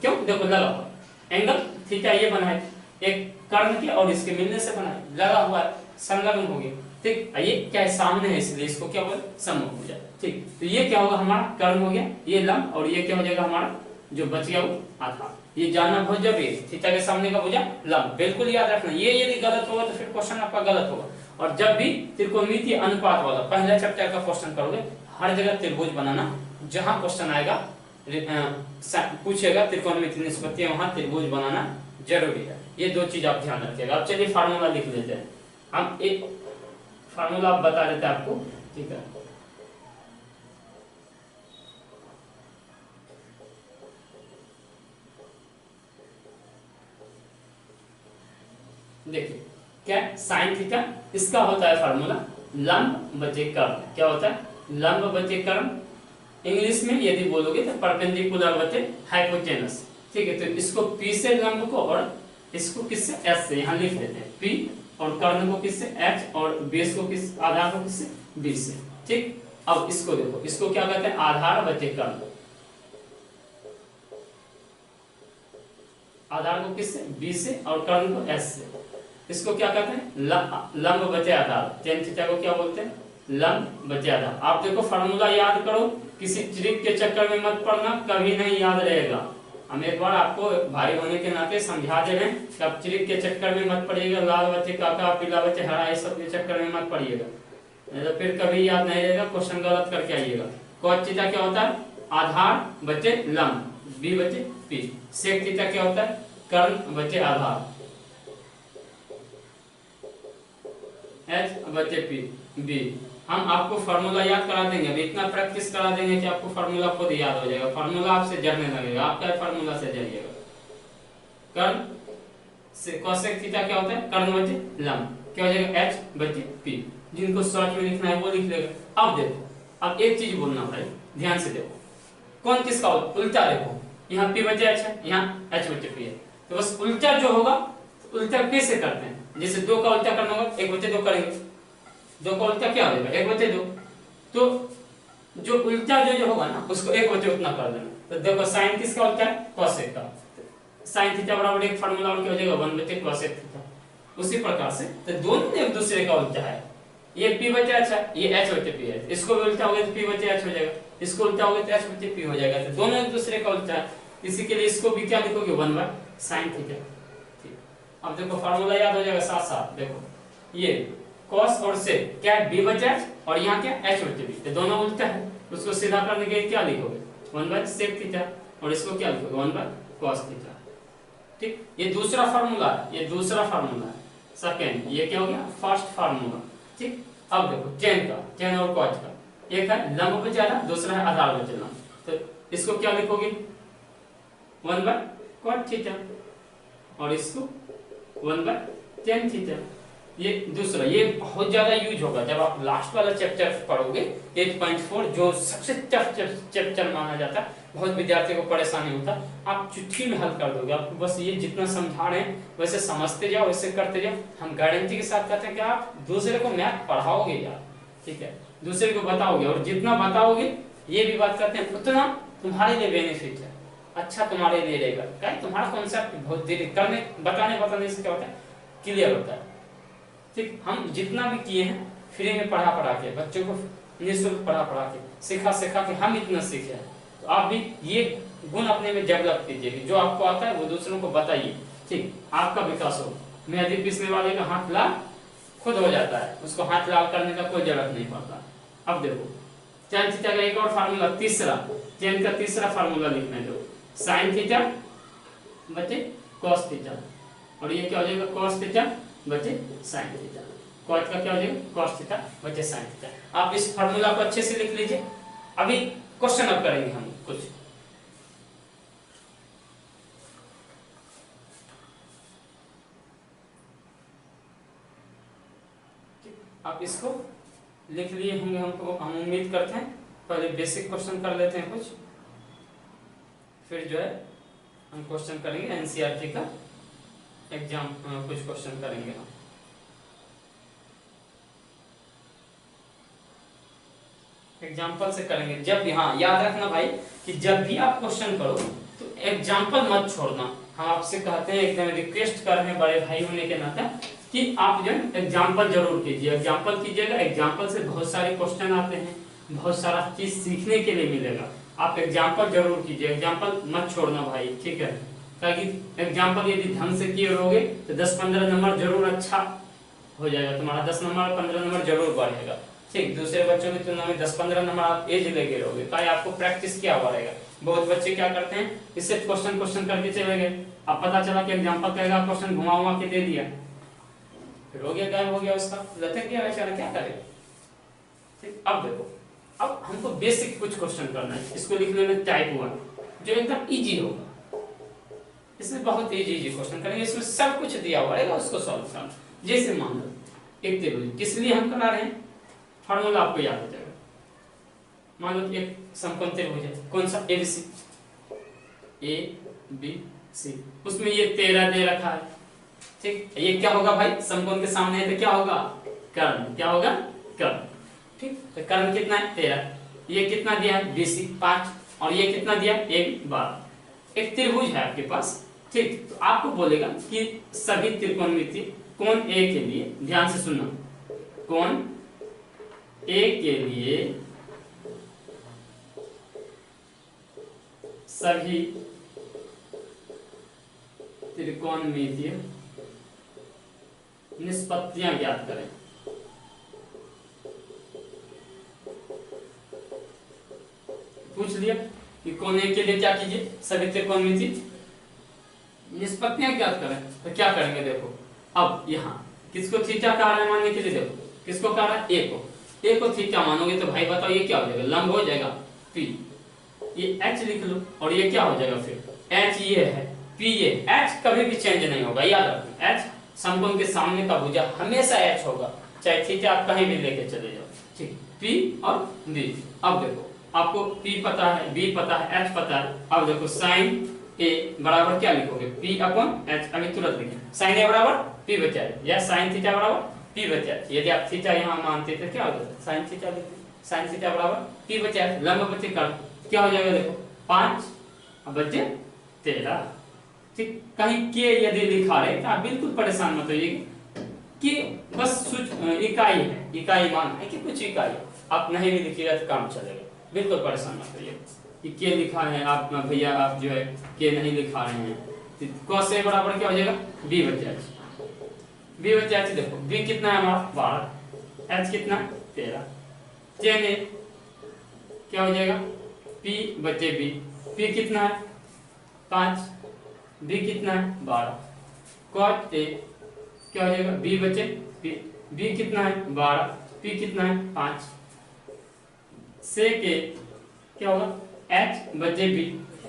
क्यों, देखो लगा हुआ एंगल थीटा ये बना है, एक कर्ण के और इसके मिलने से बना है, लगा हुआ है, संलग्न हो गया। ठीक, ये क्या है, सामने है, इसलिए इसको क्या बोले, सम्मुख भुजा। ठीक, तो ये क्या होगा, हमारा कर्ण हो गया, ये लंब, और ये क्या हो जाएगा हमारा जो बच गया वो आधार। ये जानना बहुत जरूरी है, थीटा के सामने का भुजा लंब, बिल्कुल याद रखना। ये यदि गलत होगा तो फिर क्वेश्चन आपका गलत होगा। और जब भी त्रिकोणमिति अनुपात वाला पहला चैप्टर का क्वेश्चन करोगे, हर जगह त्रिभुज बनाना, जहां क्वेश्चन आएगा पूछेगा त्रिकोणमिति निष्पत्ति, वहां त्रिभुज बनाना जरूरी है। ये दो चीज आप ध्यान रखिएगा। अब चलिए फार्मूला लिख लेते हैं। हम एक फार्मूला आप बता देते हैं आपको, ठीक है। देखिए क्या साइन थीटा, इसका होता है फार्मूला लंब बटे कर्ण। क्या होता है? लंब बटे कर्ण। इंग्लिश में यदि बोलोगे तो परपेंडिकुलर बटे हाइपोटेनस। ठीक है, तो इसको पी से लंब को और इसको किससे? एस से यहाँ लिख देते हैं पी, और कर्ण को किससे? एच, और बेस को किस? आधार को किससे? बी से। ठीक, अब इसको देखो, इसको क्या कहते हैं? आधार बटे कर्ण। आधार को किससे? बी से, और कर्ण को एस से। इसको क्या कहते हैं? लंब बटे आधार। टेन थीटा को क्या बोलते हैं? लंब बटे आधार। आप देखो फार्मूला याद करो, किसी ट्रिक के चक्कर में मत पड़ना, कभी नहीं याद रहेगा। हम एक बार आपको भाई होने के नाते समझा दे रहे हैं कि आप ट्रिक के चक्कर में मत पड़िएगा, लाल बचे काका, पीला बचे हरा, ये सब के चक्कर में मत पड़िएगा, नहीं तो फिर कभी याद नहीं रहेगा, क्वेश्चन गलत करके आइएगा। कॉस थीटा क्या होता है? आधार बचे लंब, बी बचे पी। सेक थीटा क्या होता है? कर्ण बचे आधार, एच बचे पी बी। हम आपको फार्मूला याद करा देंगे, अभी इतना प्रैक्टिस करा देंगे कि आपको फार्मूला खुद याद हो जाएगा। फार्मूला आपसे जड़ने लगेगा, आपका फार्मूला से जड़िएगा। कर्ण से कोसेक थीटा क्या होता है? कर्ण बटे लंब, क्या हो जाएगा? एच बटे पी। जिनको शॉर्ट में लिखना है वो लिख लेगा। अब देखो, अब एक चीज बोलना भाई, ध्यान से देखो, कौन किसका उल्टा? देखो यहाँ पी बचे एच है, यहाँ एच बचे पी है, तो बस उल्टा जो होगा उल्टा कैसे करते हैं? जैसे दो का उल्टा करना होगा, एक बचे दो करेंगे, दो का उल्टा क्या होगा? एक बचे दो। तो जो उल्टा जो होगा ना उसको एक बचे उतना कर देना। तो देखो साइन किसका उल्टा है? कोसेक का। साइन थीटा बराबर एक फार्मूला और क्या हो जाएगा? 1 बटे कोसेक थीटा। उसी प्रकार से तो दोनों एक दूसरे का उल्टा है। ये p बटे h है, ये h बटे p है, इसको भी उल्टा होगा तो p बटे h हो जाएगा, इसको उल्टा होगा तो h बटे p हो जाएगा। तो दोनों एक दूसरे का उल्टा है, इसी के लिए इसको भी क्या लिखोगे? 1 बाय साइन थीटा। ठीक, अब देखो फार्मूला याद हो जाएगा साथ साथ। देखो ये cos और sec क्या है? b बटे h, और यहाँ क्या? h बटे b, तो दोनों उल्टा है, उसको सीधा करने के लिए क्या लिखोगे? 1 बाय sec थीटा, और इसको क्या लिखोगे? 1 बाय cos थीटा। ठीक, ये दूसरा फार्मूला है, ये दूसरा फार्मूला है। सेकंड, ये क्या हो गया? First formula. ठीक, अब देखो टेन का, टेन और कॉट का, एक है लंब बचे आधार, दूसरा है आधार बचे लंब, तो इसको क्या लिखोगे? 1 बाय कॉट थीटा, और इसको 1 बाय टेन थीटा। ये दूसरा, ये बहुत ज्यादा यूज होगा जब आप लास्ट वाला चैप्टर पढ़ोगे 8.4, जो सबसे टफ चैप्टर माना जाता है, बहुत विद्यार्थियों को परेशानी होता है, आप चुटकी में हल कर दोगे। आपको बस ये जितना समझा रहे हैं वैसे समझते जाओ, वैसे करते जाओ। हम गारंटी के साथ कहते हैं कि आप दूसरे को मैथ पढ़ाओगे यार, ठीक है, दूसरे को बताओगे, और जितना बताओगे, ये भी बात करते हैं, उतना तुम्हारे लिए बेनिफिट है, अच्छा तुम्हारे लिए रहेगा। क्या तुम्हारा कॉन्सेप्ट बहुत देर करने बताने से क्या होता है? क्लियर होता है। ठीक, हम जितना भी किए हैं फ्री में पढ़ा के, बच्चों को निःशुल्क पढ़ा के, सिखा के हम इतना सीखे हैं। तो आप भी ये गुण अपने में डेवलप कीजिए, जो आपको आता है वो दूसरों को बताइए। ठीक, आपका विकास हो। मेहंदी पीसने वाले का हाथ लाल खुद हो जाता है, उसको हाथ लाल करने का कोई जरूरत नहीं पड़ता। अब देखो tan थीटा का एक और फार्मूला, तीसरा, tan का तीसरा फार्मूला लिखने दो, sin थीटा बटे cos थीटा, और ये क्या हो जाएगा? cos थीटा बटे sin थीटा। cos का क्या हो जाएगा? cos थीटा बटे sin थीटा। आप इस फार्मूला को अच्छे से लिख लीजिए। अभी क्वेश्चन अब करेंगे हम कुछ। आप इसको लिख लिए होंगे, हम उम्मीद करते हैं। पहले बेसिक क्वेश्चन कर लेते हैं कुछ, फिर जो है हम क्वेश्चन करेंगे एनसीईआरटी का एग्जाम, कुछ क्वेश्चन करेंगे हम। एग्जाम्पल से करेंगे जब भी। हाँ याद रखना भाई कि जब भी आप क्वेश्चन करो तो एग्जाम्पल मत छोड़ना। हम आपसे कहते हैं, एकदम रिक्वेस्ट कर रहे हैं बड़े भाई होने के नाते, कि आप जो है एग्जाम्पल जरूर कीजिए। एग्जाम्पल कीजिएगा, एग्जाम्पल से बहुत सारे क्वेश्चन आते हैं, बहुत सारा चीज सीखने के लिए मिलेगा। आप एग्जाम्पल जरूर कीजिए, एग्जाम्पल मत छोड़ना भाई, ठीक है। ताकि एग्जाम्पल यदि ढंग से किए रहोगे तो 10-15 नंबर जरूर अच्छा हो जाएगा तुम्हारा, 10 नंबर 15 नंबर जरूर बढ़ेगा। ठीक, दूसरे बच्चों की तुलना में 10-15 नंबर आप एज लेके रहोगे, ताकि आपको प्रैक्टिस किया हुआ रहेगा। बहुत बच्चे क्या करते हैं, इससे क्वेश्चन करके चले गए, अब पता चला कि एग्जाम्पल कहेगा, क्वेश्चन घुमा के दे दिया, फिर हो गया, गायब हो गया, उसका लटक गया बेचारा, क्या करेगा। ठीक, अब देखो, अब हमको बेसिक कुछ क्वेश्चन करना है। इसको लिख लेना टाइप 1, जो एकदम इजी होगा। इसमें बहुत इजी क्वेश्चन करेंगे, इसमें सब कुछ दिया हुआ रहेगा, उसको सॉल्व करना। जैसे मान लो एक त्रिभुज, किस लिए हम करा रहे हैं, फार्मूला आपको याद हो जाएगा। मान लो एक समकोण त्रिभुज है, कौन सा, एबीसी, ए बी सी, उसमें ये 13 दे रखा है, ठीक। ये क्या होगा भाई, समकोण के सामने है तो क्या होगा, कर्ण, क्या होगा, कर्ण, ठीक। तो कर्ण कितना है, 13, ये कितना दिया है, बीसी 5, और ये कितना दिया, ए 12। एक त्रिभुज है आपके पास, ठीक। तो आपको बोलेगा कि सभी त्रिकोणमिति कोण ए के लिए, ध्यान से सुनना, कोण ए के लिए सभी त्रिकोणमितीय निष्पत्तियां ज्ञात करें। पूछ लिया कि कोण ए के लिए क्या कीजिए, सभी त्रिकोणमितीय निष्पत्तियां ज्ञात करें। तो क्या करेंगे, देखो अब यहाँ किसको थीटा कहा है मानने के लिए, देखो किसको कहा है, ए को थीटा मानोगे तो भाई बताओ ये क्या हो जाएगा, लंब हो जाएगा पी, ये एच लिख लो, और ये क्या हो जाएगा फिर, एच ये है, पी ये, एच कभी भी चेंज नहीं होगा, याद रखो, एच समकोण के सामने का भुजा हमेशा एच होगा, चाहे थीटा आप कहीं भी लेके चले जाओ, ठीक। पी और बी, अब देखो आपको P पता है, B पता है, H पता है। अब देखो साइन A बराबर क्या लिखोगे, P अपॉन H, अभी तुरंत लिखें, साइन A बराबर P बचा है, या साइन थीटा बराबर P बचा है। यदि आप थीटा यहाँ मानते तो क्या हो जाता, साइन थीटा लिखते, साइन थीटा बराबर P बचा है, लंब बचे कर्ण, क्या हो जाएगा, देखो 5 बचे 13, ठीक। कहीं के यदि लिखा रहे तो आप बिल्कुल परेशान मत होइए कि बस इकाई है, इकाई मान है कि कुछ इकाई, आप नहीं भी लिखिएगा तो काम चलेगा, बिल्कुल परेशान मत होइए कि के लिखा है, आप भैया आप जो है के नहीं लिखा रहे हैं, cos a बराबर क्या हो जाएगा, b बचा है, b बचा है, देखो b कितना है हमारा 12, h कितना 13, tan a क्या हो जाएगा, p बचे b, p कितना है 5, b कितना है 12, cot a क्या हो जाएगा, b बचे b कितना है 12, p कितना है 5, से के क्या होगा, h बचे b,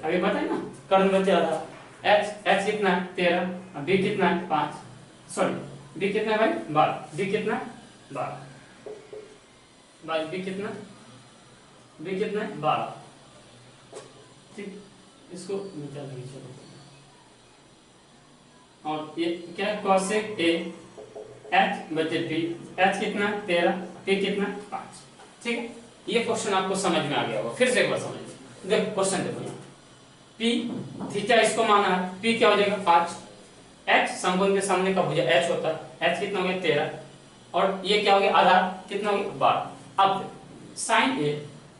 अभी बताए ना, कर्ण बचे आधा, h कितना है 13, b कितना है 5, सॉरी b कितना है भाई 12, b कितना है 12, भाई b कितना है 12, ठीक। इसको निकाल लीजिए, चलो। और ये क्या है, cosec a, h बचे b, h कितना है 13, p कितना है 5, ठीक है। ये क्वेश्चन आपको समझ में आ गया होगा, फिर से एक बार समझिए, देखो क्वेश्चन देखो यहाँ, P थीटा इसको माना है, P क्या हो जाएगा 5, H समकोण के सामने का भुजा H होता है, H कितना हो गया 13, और ये क्या हो गया आधार कितना हो गया 12। अब साइन A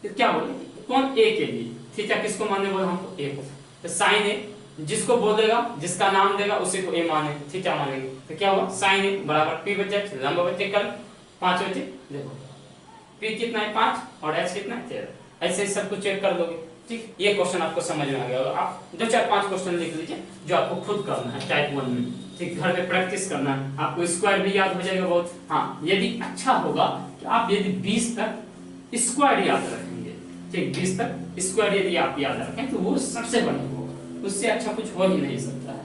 तो क्या बोले, कौन A के लिए थीटा किसको मानने बोला हमको, A को, तो साइन A जिसको बोलेगा, जिसका नाम देगा उसी को A माने, थीटा मानेंगे, तो क्या हुआ साइन A बराबर P बचे, लंब बचे कल 5 बचे, देखो P कितना है 5 और H कितना है 13, ऐसे ही सब कुछ चेक कर लोगे, ठीक। ये क्वेश्चन आपको समझ में आ गया होगा, आप 2-4-5 क्वेश्चन लिख लीजिए जो आपको खुद करना है टाइप 1 में, ठीक। घर पे प्रैक्टिस करना है, आपको स्क्वायर भी याद हो जाएगा बहुत। हाँ, यदि अच्छा होगा कि आप यदि 20 तक स्क्वायर याद रखेंगे, ठीक, 20 तक स्क्वायर यदि आप याद रखें तो वो सबसे बढ़िया होगा, उससे अच्छा कुछ हो ही नहीं सकता है।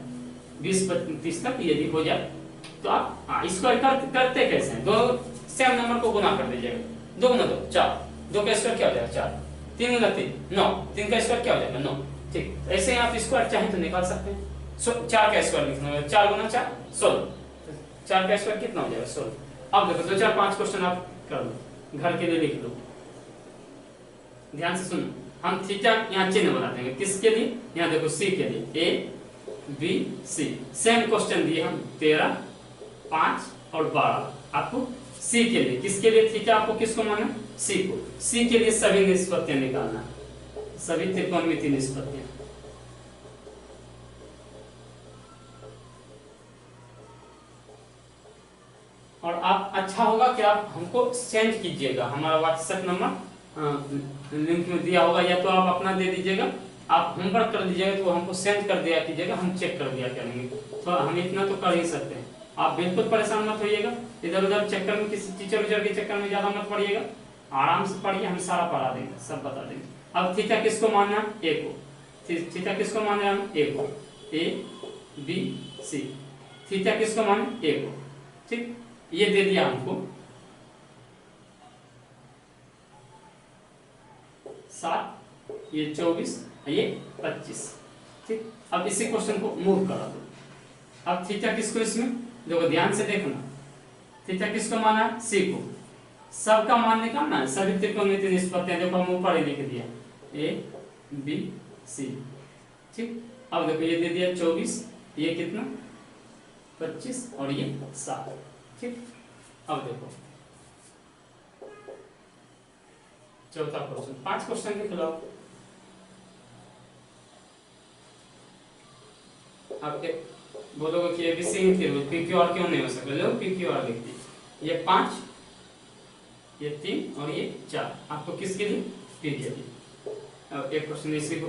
20-30 तक यदि हो जाए तो आप स्क्वायर करते कैसे हैं, 2 सेम नंबर को गुना कर दीजिएगा, 2 गुना 2 4, 2 का स्क्वायर क्या हो जाएगा 4, 3 गुना 3 9, 3 का स्क्वायर क्या हो जाएगा 9, ठीक। ऐसे ही आप स्क्वायर चाहें तो निकाल सकते हैं। 4 का स्क्वायर लिखना होगा, 4 गुना 4 16, 4 का स्क्वायर कितना हो जाएगा 16। अब देखो 2-4-5 क्वेश्चन आप कर लो, घर के लिए लिख लो, ध्यान से सुनो। हम थीटा यहाँ चिन्ह बना देंगे, किसके लिए, यहाँ देखो सी के लिए, A B C, same question दिए हम 13, 5 और 12, आपको सी के लिए, किसके लिए थीटा आपको किसको माना, सी को, सी के लिए सभी निष्पत्तियां निकालना, सभी त्रिकोणमितीय निष्पत्तियां। और आप अच्छा होगा कि आप हमको सेंड कीजिएगा, हमारा व्हाट्सएप नंबर लिंक में दिया होगा, या तो आप अपना दे दीजिएगा, आप होमवर्क कर लीजिएगा तो हमको सेंड कर दिया कीजिएगा, हम चेक कर दिया करेंगे, तो हम इतना तो कर ही सकते हैं। आप बिल्कुल परेशान मत होइएगा, इधर उधर चक्कर में, किसी टीचर उचर के चक्कर में ज्यादा मत पड़िएगा, आराम से पढ़िए, हम सारा पढ़ा देंगे, सब बता देंगे। अब थीटा किसको मानना, A को, थीटा किसको मानना है हम, A को, A बी सी। थीटा किसको माने, ए को। ठीक, ये दे दिया हमको 7, ये 24, ये 25। ठीक, अब इसी क्वेश्चन को मूव करा दो। अब थीटा किसको, इसमें देखो ध्यान से देखना, थीटा किसको माना है, सी को। सबका मान निकालना है, सभी त्रिकोणमितीय निष्पत्तियां देखो हम ऊपर ही लिख दिया, ए बी सी। ठीक, अब देखो ये दे दिया 24, ये कितना 25 और ये 7। ठीक, अब देखो चौथा क्वेश्चन, 5 क्वेश्चन के खिलाओ। अब बोलोगे कि एबीसी ही त्रिभुज पी क्यू आर क्यों नहीं हो सकता, लो पी क्यू आर लिख दी। ये 5, ये 3 और ये 4, आपको किसके लिए, पी के लिए। अब एक क्वेश्चन इसी को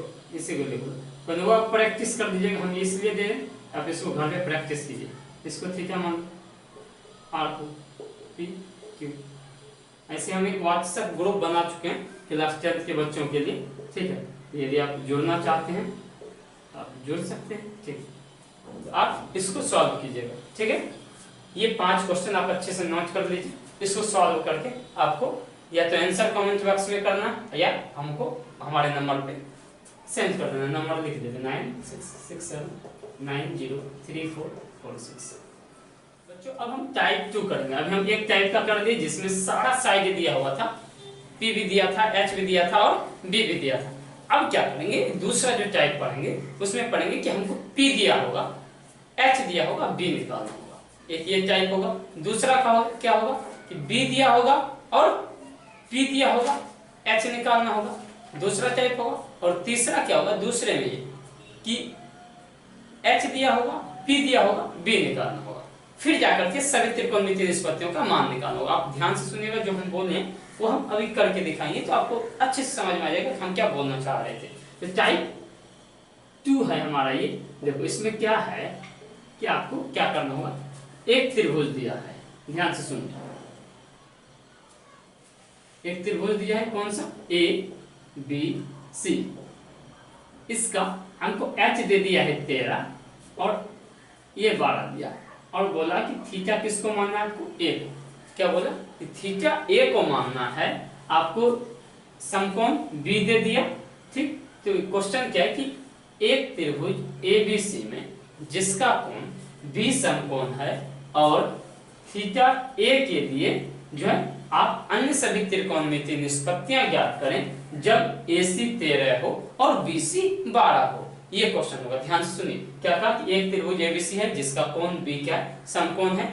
लिखो, तो आप प्रैक्टिस कर दीजिएगा, हम इसलिए दे आप इसको घर में प्रैक्टिस कीजिए। इसको थीटा मान, आर को पी क्यू। ऐसे हम एक व्हाट्सएप ग्रुप बना चुके हैं क्लास 10 के बच्चों के लिए। ठीक है, यदि आप जुड़ना चाहते हैं आप जुड़ सकते हैं। ठीक, आप इसको सॉल्व कीजिएगा। ठीक है, ये 5 क्वेश्चन आप अच्छे से नोट कर लीजिए। इसको सॉल्व करके आपको या तो आंसर कमेंट बॉक्स में करना या हमको हमारे नंबर पे सेंड कर देना। नंबर लिख देते 9667903446। बच्चों अब हम टाइप 2 करेंगे। अभी हम एक टाइप का कर दिए जिसमें सारा साइड दिया हुआ था, P भी दिया था, H भी दिया था और B भी दिया था। अब क्या करेंगे, दूसरा जो टाइप पढ़ेंगे उसमें पढ़ेंगे कि हमको P दिया होगा, H दिया होगा, B निकालना होगा। एक ये टाइप होगा। दूसरा क्या होगा कि B दिया होगा और P दिया होगा, H निकालना होगा, दूसरा टाइप होगा। और तीसरा क्या होगा, दूसरे में ये कि H दिया होगा, P दिया होगा, B निकालना होगा। फिर जाकर के सभी त्रिकोणमितीय निष्पत्तियों का मान निकालना होगा। आप ध्यान से सुनिएगा, जो हम बोले हैं वो हम अभी करके दिखाएंगे तो आपको अच्छे से समझ में आ जाएगा कि हम क्या बोलना चाह रहे थे। तो टाइप 2 है हमारा ये। देखो इसमें क्या है कि आपको क्या करना होगा, एक त्रिभुज दिया है, ध्यान से सुनिए। एक त्रिभुज दिया है, कौन सा, ए बी सी। इसका हमको H दे दिया है 13 और ये 12 दिया है और बोला कि थीटा किसको मानना है आपको, ए को। क्या बोला कि थीटा ए को मानना है आपको। समकोण बी दे दिया। ठीक, तो क्वेश्चन क्या है कि एक त्रिभुज एबीसी में जिसका कोण बी समकोण है और थीटा ए के लिए जो है आप अन्य सभी त्रिकोणमितीय निष्पत्तियां ज्ञात करें जब AC 13 हो और BC 12 हो। ये क्वेश्चन होगा, ध्यान से सुनिए। क्या कहा कि एक त्रिभुज ABC है जिसका कोण B क्या है, समकोण है।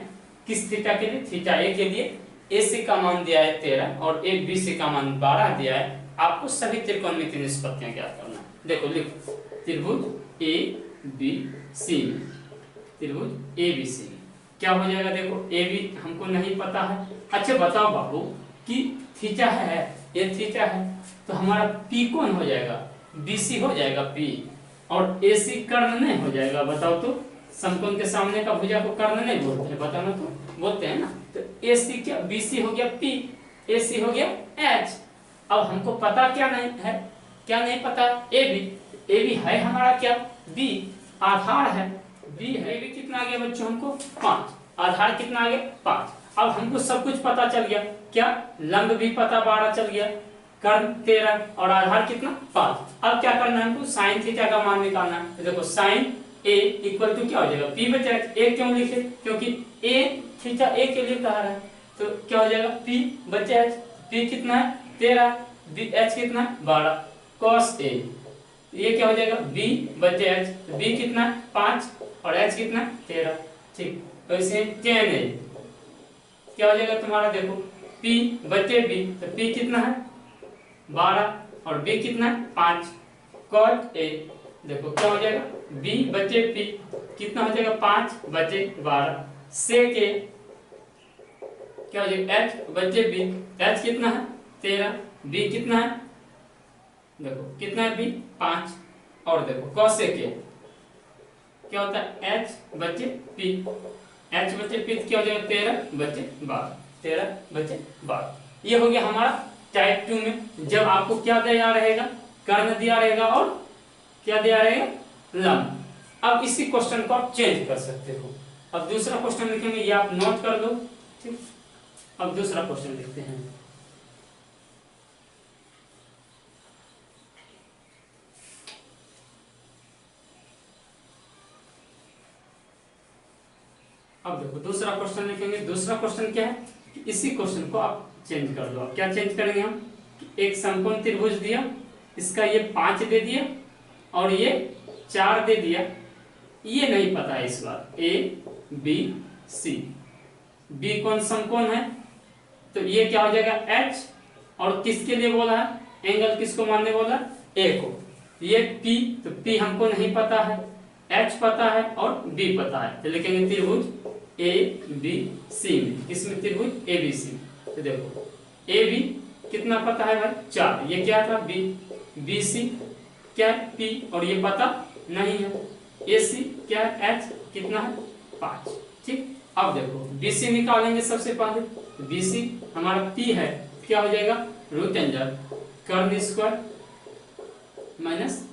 किस थीटा के लिए, थीटा ए के लिए। AC का मान दिया है 13 और BC का मान 12 दिया है। आपको सभी त्रिकोणमितीय निष्पत्तियां ज्ञात करना। देखो लिखो, त्रिभुज ABC में, त्रिभुज ABC में क्या हो जाएगा। देखो AB हमको नहीं पता है। अच्छा बताओ बाबू कि थीटा है, ये थीटा है तो हमारा P कौन हो जाएगा, BC हो जाएगा P, और AC कर्ण नहीं हो जाएगा। बताओ तो, समकोण के सामने का भुजा को कर्ण नहीं बोलते हैं, बताओ ना, तो बोलते हैं ना। तो AC क्या, BC हो गया P, AC हो गया H। अब हमको पता क्या नहीं है, क्या नहीं पता, AB है हमारा क्या, B, आधार है B है। AB कितना आ गया बच्चों, हमको 5, आधार कितना आ गया 5। अब हमको सब कुछ पता चल गया, क्या, लंब भी पता 12 चल गया, कर्ण 13 और आधार कितना 5। अब क्या करना है हमको, साइन थीटा का मान निकालना है। तो देखो साइन A इक्वल टू क्या हो जाएगा, P बचा H। A क्यों लिखे, क्योंकि A थीटा A के लिए कहा रहा है, तो क्या हो जाएगा P बचा H। P कितना है 13, H कितना है 12, cos A। ये क्या हो जाएगा B बचे H, B कितना है 5 और H कितना है 13। ठीक, तो इसे tan A क्या हो जाएगा तुम्हारा, देखो P बचे B, तो P कितना है 12 और B कितना है 5, cot A। देखो क्या हो जाएगा B बचे P कितना हो जाएगा 5 बचे 12, sec A क्या हो जाएगा H बचे B, H कितना है 13, B कितना है, देखो कितना है B 5, और देखो cosec A क्या होता है H बचे P, H बचे P क्या हो जाएगा 13 बचे 12, 13 बचे 12। ये हो गया हमारा टाइप 2 में। जब आपको क्या दिया रहेगा, कर्ण दिया रहेगा और क्या दिया रहेगा, लंब। अब इसी क्वेश्चन को आप चेंज कर सकते हो। अब दूसरा क्वेश्चन लिखेंगे, ये आप नोट कर लो, ठीक। अब दूसरा क्वेश्चन लिखते हैं। अब देखो दूसरा क्वेश्चन लिखेंगे। दूसरा क्वेश्चन क्या है कि इसी क्वेश्चन को आप चेंज कर दो। क्या चेंज करेंगे हम कि एक समकोण त्रिभुज दिया, इसका ये 5 दे दिया और ये 4 दे दिया, ये नहीं पता है इस बार, ए बी सी। बी कौन समकोण है, तो ये क्या हो जाएगा एच, और किसके लिए बोला है, एंगल किसको मानने बोला, ए को। ये पी, तो पी हमको नहीं पता है, एच पता है और बी पता है, तो लिखेंगे त्रिभुज ए बी सी में। किसमें, त्रिभुज ए बी सी। तो देखो ए बी कितना पता है भाई, 4, ये क्या था बी, बी सी क्या है पी, और ये पता नहीं है, ए सी क्या है एच, कितना है 5, ठीक। अब देखो BC निकालेंगे सबसे पहले, तो BC हमारा P है, क्या हो जाएगा, रूट अंडर कर्ण स्क्वायर माइनस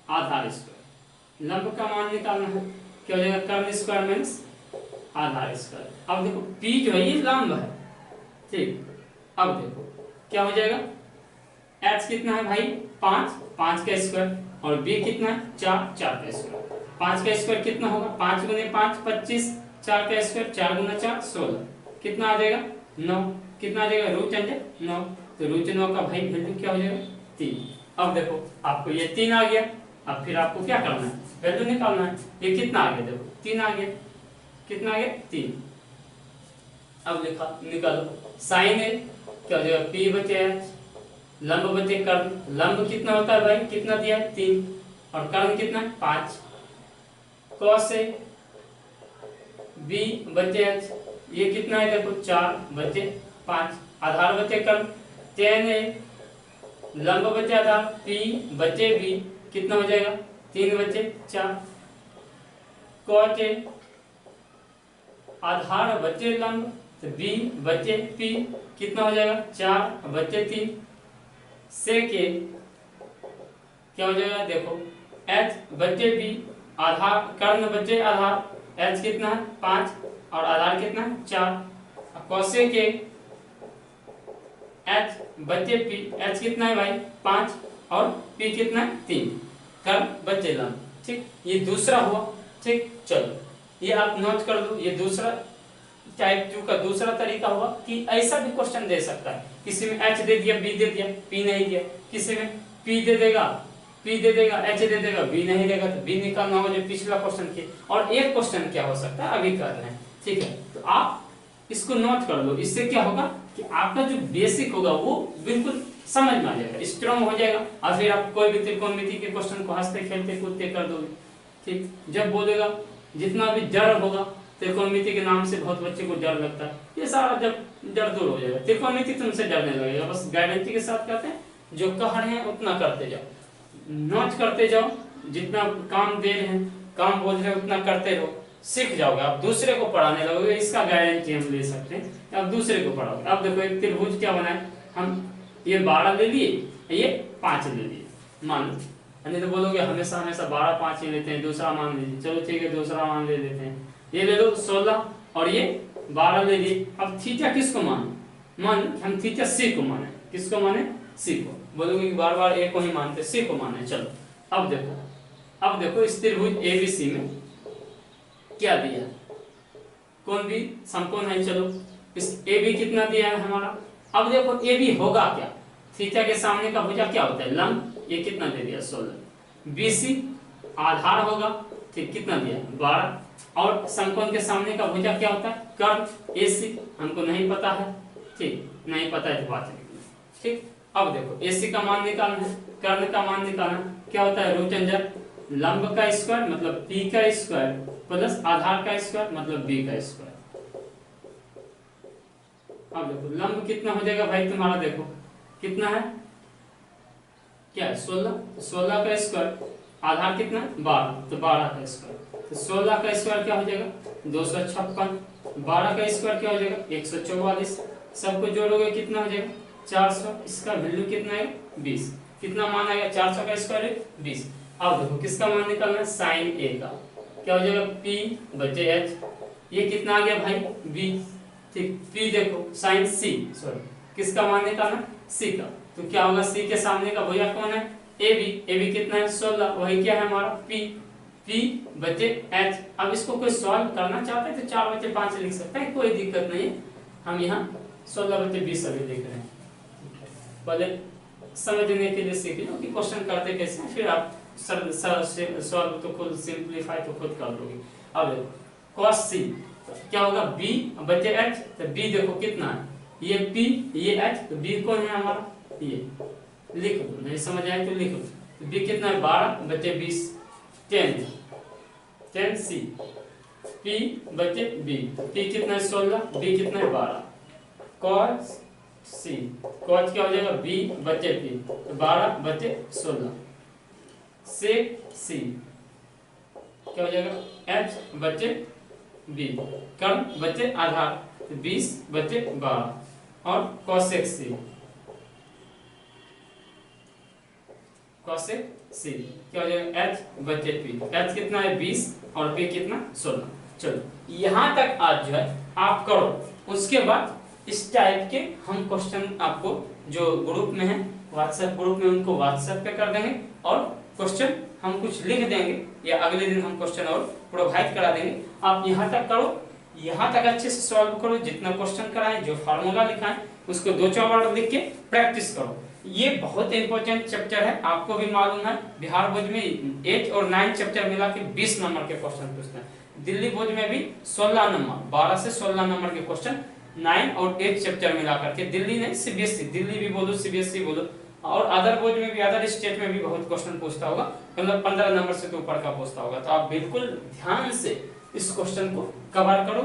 आधार स्क्वायर। लंब का मान निकालना है, क्या हो जाएगा, कर्ण स्क्वायर माइनस आधार स्क्वायर। अब देखो P जो है ये लंब है, ठीक। अब देखो क्या हो जाएगा, H कितना है भाई 5, 5 का स्क्वायर, और B कितना है 4, 4 का स्क्वायर। 5 का स्क्वायर कितना होगा, 5 गुने 5 25, 4 का स्क्वायर 4 गुना 4 16, कितना आ जाएगा 9, कितना आ जाएगा रूट अंडर 9, तो रूट 9 का भाई वैल्यू क्या हो जाएगा 3। अब देखो आपको ये 3 आ गया, अब फिर आपको क्या करना है, वैल्यू निकालना है। ये कितना आ गया, देखो 3 आ गया, कितना आ गया 3। अब लिखा निकालो साइन है, क्या हो जाएगा P बचे H, लंब बचे कर्ण। लंब कितना होता है भाई, कितना दिया है 3, और कर्ण कितना है 5। कॉस है B बचे H, ये कितना है देखो 4 बचे 5, आधार बचे कर्ण। tan है लंब बचे आधार, P बचे B, कितना हो जाएगा 3 बचे 4। cot है आधार बचे लंब, तो B बचे P, कितना हो जाएगा 4 बचे 3। sec है क्या हो जाएगा, देखो H बचे B, आधार कर्ण बचे आधार, H कितना है 5 और आधार कितना है 4। cosec के H बचे P, H कितना है भाई 5 और P कितना है 3, कर्ण बचे लंब, ठीक। ये दूसरा हुआ, ठीक। चलो ये आप नोट कर लो, ये दूसरा टाइप 2 का दूसरा तरीका हुआ कि ऐसा भी क्वेश्चन दे सकता है, किसी में H दे दिया B दे दिया P नहीं दिया, किसी में P दे देगा P दे देगा H दे देगा B नहीं देगा, तो B निकालना होगा जो पिछला क्वेश्चन के। और एक क्वेश्चन क्या हो सकता है अभी कर रहे हैं, ठीक है। तो आप इसको नोट कर लो, इससे क्या होगा कि आपका जो बेसिक होगा वो बिल्कुल समझ में आ जाएगा, स्ट्रांग हो जाएगा, और फिर आप कोई भी त्रिकोणमिति के क्वेश्चन को हंसते खेलते कूदते कर दोगे, ठीक। जब बोलेगा जितना भी जड़ होगा, त्रिकोणमिति के नाम से बहुत बच्चे को डर लगता है, ये सारा जब डर दूर हो जाएगा, त्रिकोणमिति तुमसे डरने लगेगा। बस गारंटी के साथ कहते हैं जो कह रहे हैं उतना करते जाओ, नोट करते जाओ, जितना काम दे रहे हैं, काम बोल रहे हैं उतना करते रहो, सीख जाओगे, आप दूसरे को पढ़ाने लगोगे, इसका गारंटी हम ले सकते हैं, आप दूसरे को पढ़ाओगे। अब देखो एक त्रिभुज क्या बनाए हम, ये 12 ले लिए, ये 5 ले लिए, मान लो, नहीं तो बोलोगे हमेशा हमेशा 12 5 ही लेते हैं, दूसरा मान लीजिए, चलो ठीक है दूसरा मान ले लेते हैं, ये ले लो 16 और ये 12 ले लिए। अब थीटा किसको माने, हम थीटा सी को माने, किसको माने सी को, बोलोगे बार बार ए को ही मानते, सी को माने। चलो अब देखो इस त्रिभुज एबीसी में क्या दिया है, कौन भी समकोण है। चलो इस ए बी कितना दिया है हमारा, अब देखो ए बी होगा क्या, थीटा के सामने का भुजा क्या होता है लंब, ये कितना दे दिया 16। BC आधार होगा, ठीक, कितना दिया 12, और समकोण के सामने का भुजा क्या होता है कर्ण, AC हमको नहीं पता है, ठीक, नहीं पता है तो बात नहीं, ठीक। अब देखो AC का मान निकालना है, कर्ण का मान निकालना, क्या होता है रूट अंडर लंब का स्क्वायर मतलब P का स्क्वायर प्लस आधार का स्क्वायर मतलब B का स्क्वायर। अब देखो लंब कितना हो जाएगा भाई तुम्हारा, देखो कितना है, क्या है 16, तो 16 का स्क्वायर, आधार कितना 12, तो 12 का स्क्वायर, तो 16 का स्क्वायर क्या हो जाएगा 256, 12 का स्क्वायर क्या हो जाएगा 144, सबको जोड़ोगे कितना हो जाएगा 400, इसका वैल्यू कितना है 20, कितना मान आएगा 400 का स्क्वायर 20। अब देखो किसका मान निकालना है, साइन ए का। क्या हो जाएगा, पी बचे एच, ये कितना आ गया भाई, बी। ठीक, पी देखो साइन सी, सॉरी किसका मान निकालना, सी का। तो क्या होगा, सी के सामने का भैया कौन है, ए बी। ए बी कितना है, 16, वही क्या है हमारा पी। पी बचे एच। अब इसको कोई सॉल्व करना चाहता है तो 4 बचे 5 लिख सकता है, कोई दिक्कत नहीं है। हम यहाँ 16 बचे 20 अभी लिख रहे हैं। पहले समझने के लिए सीख लो कि क्वेश्चन करते कैसे हैं, फिर आप सॉल्व तो खुद, सिंप्लीफाई तो खुद कर लोगे। अब देखो cos c क्या होगा, b बचे h, तो b देखो कितना है, ये p ये h, तो b कौन है हमारा, ये लिख दो, नहीं समझ आए तो लिख दो। तो b कितना है, 12 बचे 20, 10 c, p बचे b, p कितना है 16, b कितना है 12, cos c, cos क्या हो जाएगा, b बचे p, तो 12 बचे 16, sec c क्या हो जाएगा, h बचे b, कर्ण बचे आधार, तो 20 बचे 12, और cosec c, cosec c क्या हो जाएगा, h बचे p, h कितना है 20 और p कितना 16। चलो यहाँ तक आज जो है आप करो, उसके बाद इस टाइप के हम क्वेश्चन आपको जो ग्रुप में है, व्हाट्सएप ग्रुप में, उनको व्हाट्सएप पे कर देंगे, और क्वेश्चन हम कुछ लिख देंगे या अगले दिन हम क्वेश्चन और प्रोवाइड करा देंगे। आप यहाँ तक करो, यहाँ तक अच्छे से सॉल्व करो, जितना क्वेश्चन कराएं, जो फार्मूला लिखाएं उसको 2-4 बार लिख के प्रैक्टिस करो। ये बहुत इंपॉर्टेंट चैप्टर है, आपको भी मालूम है बिहार बोर्ड में 8 और 9 चैप्टर मिला के 20 नंबर के क्वेश्चन पूछते हैं। दिल्ली बोर्ड में भी 16 नंबर, 12 से 16 नंबर के क्वेश्चन 9 और 8 चैप्टर मिला करके, दिल्ली नहीं सीबीएसई, दिल्ली भी बोलो सीबीएसई बोलो, और अदर बोर्ड में भी, अदर स्टेट में भी बहुत क्वेश्चन पूछता होगा, मतलब 15 नंबर से तो ऊपर का पूछता होगा। तो आप बिल्कुल ध्यान से इस क्वेश्चन को कवर करो,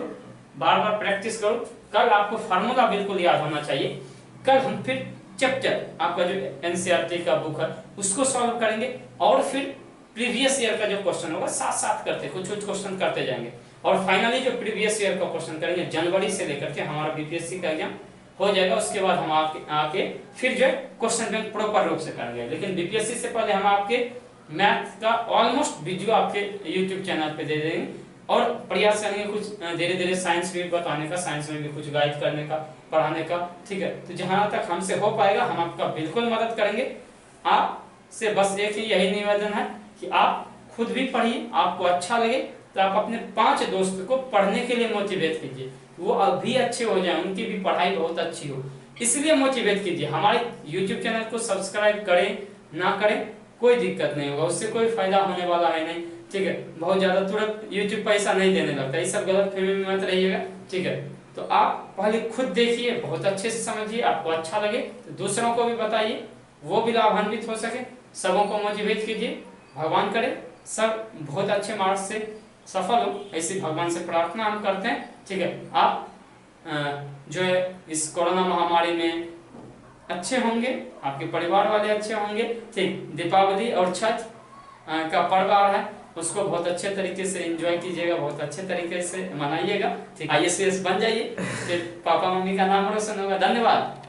बार बार प्रैक्टिस करो। कल आपको फार्मूला बिल्कुल याद होना चाहिए। कल हम फिर चैप्टर आपका जो एनसीईआरटी का बुक है उसको सॉल्व करेंगे, और फिर प्रीवियस ईयर का जो क्वेश्चन होगा साथ साथ करते, कुछ कुछ क्वेश्चन करते जाएंगे, और फाइनली जो प्रीवियस ईयर का क्वेश्चन करेंगे जनवरी से लेकर के हमारा बीपीएससी का एग्जाम हो जाएगा। उसके बाद हम आके फिर जो है क्वेश्चन बैंक प्रॉपर रूप से करेंगे। लेकिन बीपीएससी से पहले हम आपके मैथ का ऑलमोस्ट वीडियो आपके यूट्यूब चैनल पे दे देंगे, और प्रयास करेंगे कुछ धीरे धीरे साइंस भी बताने का, साइंस में भी कुछ गाइड करने का, पढ़ाने का। ठीक है, तो जहां तक हमसे हो पाएगा हम आपका बिल्कुल मदद करेंगे। आपसे बस एक ही यही निवेदन है कि आप खुद भी पढ़िए, आपको अच्छा लगे तो आप अपने 5 दोस्त को पढ़ने के लिए मोटिवेट कीजिए, वो अभी अच्छे हो जाए, उनकी भी पढ़ाई बहुत अच्छी हो, इसलिए मोटिवेट कीजिए। हमारे YouTube चैनल को सब्सक्राइब करें ना करें कोई दिक्कत नहीं होगा, उससे कोई फायदा होने वाला है नहीं। ठीक है, बहुत ज्यादा तुरंत YouTube पैसा नहीं देने लगता, ये सब गलत फहमी में मत रहिएगा। ठीक है, तो आप पहले खुद देखिए, बहुत अच्छे से समझिए, आपको अच्छा लगे तो दूसरों को भी बताइए, वो भी लाभान्वित हो सके, सबों को मोटिवेट कीजिए। भगवान करे सब बहुत अच्छे मार्क्स से सफल हो, ऐसी भगवान से प्रार्थना हम करते हैं। ठीक है, आप जो है इस कोरोना महामारी में अच्छे होंगे, आपके परिवार वाले अच्छे होंगे। ठीक, दीपावली और छठ का पर्व आ रहा है, उसको बहुत अच्छे तरीके से एंजॉय कीजिएगा, बहुत अच्छे तरीके से मनाइएगा। ठीक, IAS बन जाइए, फिर पापा मम्मी का नाम रोशन होगा। धन्यवाद।